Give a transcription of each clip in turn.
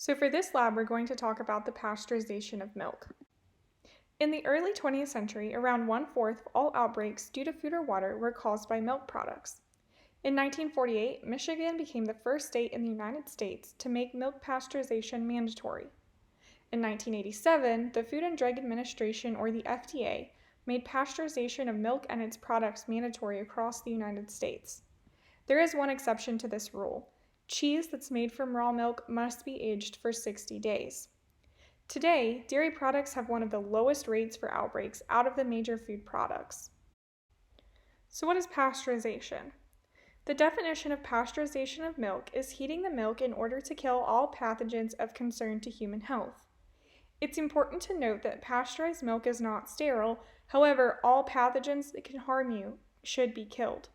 So for this lab, we're going to talk about the pasteurization of milk. In the early 20th century, around 1/4 of all outbreaks due to food or water were caused by milk products. In 1948, Michigan became the first state in the United States to make milk pasteurization mandatory. In 1987, the Food and Drug Administration, or the FDA, made pasteurization of milk and its products mandatory across the United States. There is one exception to this rule. Cheese that's made from raw milk must be aged for 60 days. Today, dairy products have one of the lowest rates for outbreaks out of the major food products. So what is pasteurization? The definition of pasteurization of milk is heating the milk in order to kill all pathogens of concern to human health. It's important to note that pasteurized milk is not sterile, however, all pathogens that can harm you should be killed.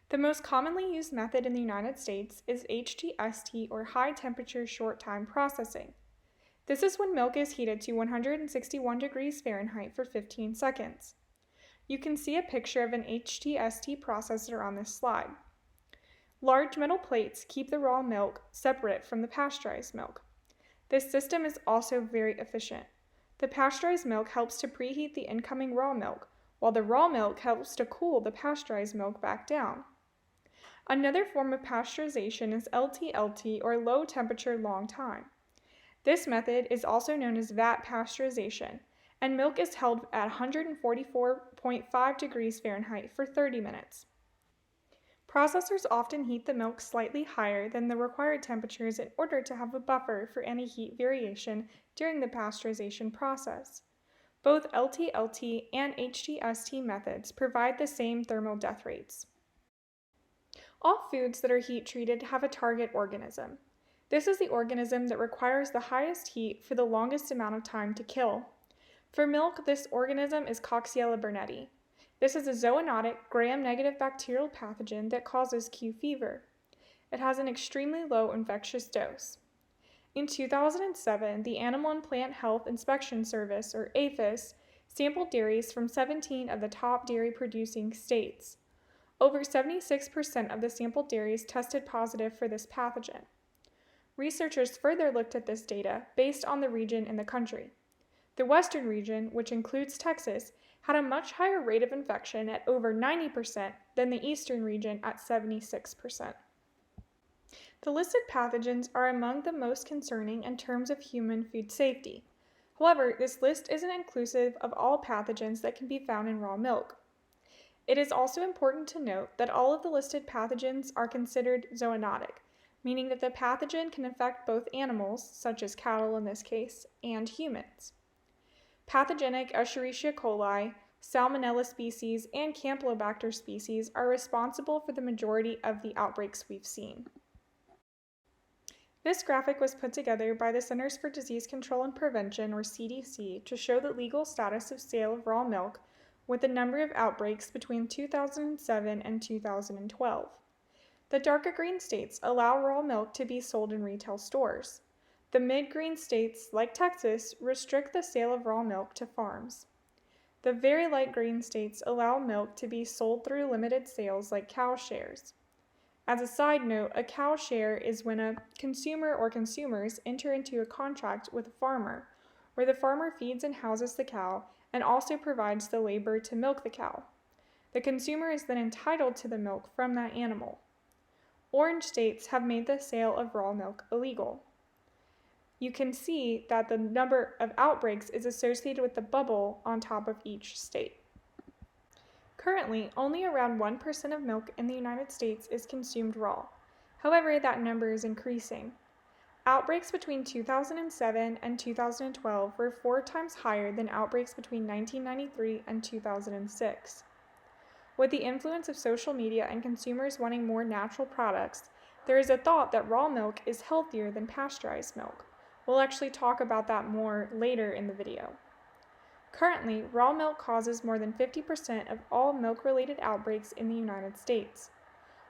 The most commonly used method in the United States is HTST, or high temperature short time processing. This is when milk is heated to 161 degrees Fahrenheit for 15 seconds. You can see a picture of an HTST processor on this slide. Large metal plates keep the raw milk separate from the pasteurized milk. This system is also very efficient. The pasteurized milk helps to preheat the incoming raw milk, while the raw milk helps to cool the pasteurized milk back down. Another form of pasteurization is LTLT, or low temperature long time. This method is also known as vat pasteurization, and milk is held at 144.5 degrees Fahrenheit for 30 minutes. Processors often heat the milk slightly higher than the required temperatures in order to have a buffer for any heat variation during the pasteurization process. Both LTLT and HTST methods provide the same thermal death rates. All foods that are heat treated have a target organism. This is the organism that requires the highest heat for the longest amount of time to kill. For milk, this organism is Coxiella burnetii. This is a zoonotic, gram-negative bacterial pathogen that causes Q fever. It has an extremely low infectious dose. In 2007, the Animal and Plant Health Inspection Service, or APHIS, sampled dairies from 17 of the top dairy-producing states. Over 76% of the sampled dairies tested positive for this pathogen. Researchers further looked at this data based on the region in the country. The western region, which includes Texas, had a much higher rate of infection at over 90% than the eastern region at 76%. The listed pathogens are among the most concerning in terms of human food safety. However, this list isn't inclusive of all pathogens that can be found in raw milk. It is also important to note that all of the listed pathogens are considered zoonotic, meaning that the pathogen can affect both animals, such as cattle in this case, and humans. Pathogenic Escherichia coli, Salmonella species, and Campylobacter species are responsible for the majority of the outbreaks we've seen. This graphic was put together by the Centers for Disease Control and Prevention, or CDC, to show the legal status of sale of raw milk with the number of outbreaks between 2007 and 2012. The darker green states allow raw milk to be sold in retail stores. The mid-green states, like Texas, restrict the sale of raw milk to farms. The very light green states allow milk to be sold through limited sales like cow shares. As a side note, a cow share is when a consumer or consumers enter into a contract with a farmer, where the farmer feeds and houses the cow and also provides the labor to milk the cow. The consumer is then entitled to the milk from that animal. Orange states have made the sale of raw milk illegal. You can see that the number of outbreaks is associated with the bubble on top of each state. Currently, only around 1% of milk in the United States is consumed raw. However, that number is increasing. Outbreaks between 2007 and 2012 were 4 times higher than outbreaks between 1993 and 2006. With the influence of social media and consumers wanting more natural products, there is a thought that raw milk is healthier than pasteurized milk. We'll actually talk about that more later in the video. Currently, raw milk causes more than 50% of all milk-related outbreaks in the United States.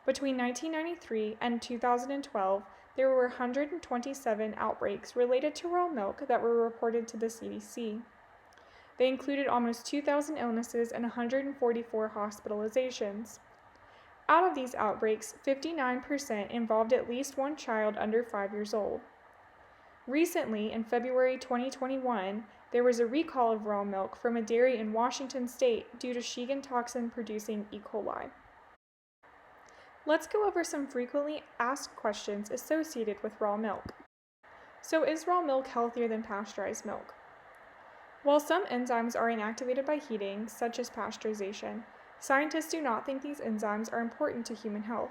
Between 1993 and 2012, there were 127 outbreaks related to raw milk that were reported to the CDC. They included almost 2,000 illnesses and 144 hospitalizations. Out of these outbreaks, 59% involved at least one child under 5 years old. Recently, in February 2021, there was a recall of raw milk from a dairy in Washington state due to Shigan toxin producing E. coli. Let's go over some frequently asked questions associated with raw milk. So, is raw milk healthier than pasteurized milk? While some enzymes are inactivated by heating, such as pasteurization, scientists do not think these enzymes are important to human health.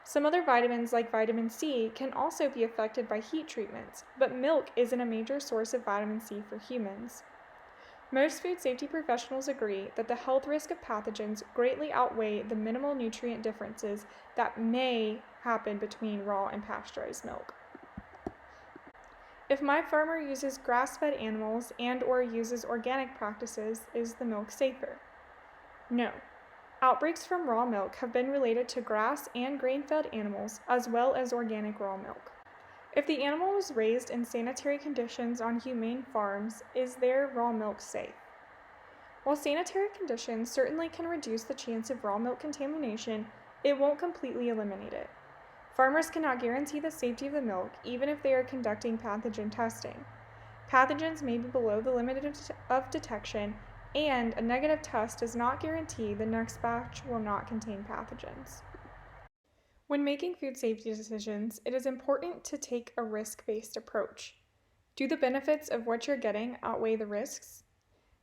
Some other vitamins, like vitamin C, can also be affected by heat treatments, but milk isn't a major source of vitamin C for humans. Most food safety professionals agree that the health risk of pathogens greatly outweigh the minimal nutrient differences that may happen between raw and pasteurized milk. If my farmer uses grass-fed animals and/or uses organic practices, is the milk safer? No. Outbreaks from raw milk have been related to grass and grain-fed animals, as well as organic raw milk. If the animal was raised in sanitary conditions on humane farms, is their raw milk safe? While sanitary conditions certainly can reduce the chance of raw milk contamination, it won't completely eliminate it. Farmers cannot guarantee the safety of the milk, even if they are conducting pathogen testing. Pathogens may be below the limit of detection, and a negative test does not guarantee the next batch will not contain pathogens. When making food safety decisions, it is important to take a risk-based approach. Do the benefits of what you're getting outweigh the risks?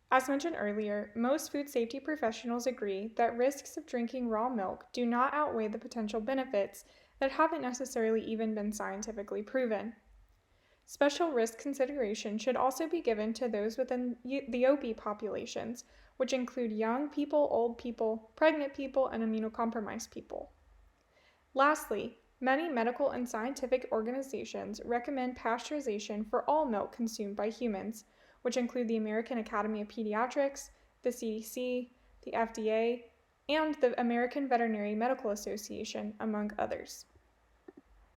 As mentioned earlier, most food safety professionals agree that risks of drinking raw milk do not outweigh the potential benefits that haven't necessarily even been scientifically proven. Special risk consideration should also be given to those within the OB populations, which include young people, old people, pregnant people, and immunocompromised people. Lastly, many medical and scientific organizations recommend pasteurization for all milk consumed by humans, which include the American Academy of Pediatrics, the CDC, the FDA, and the American Veterinary Medical Association, among others.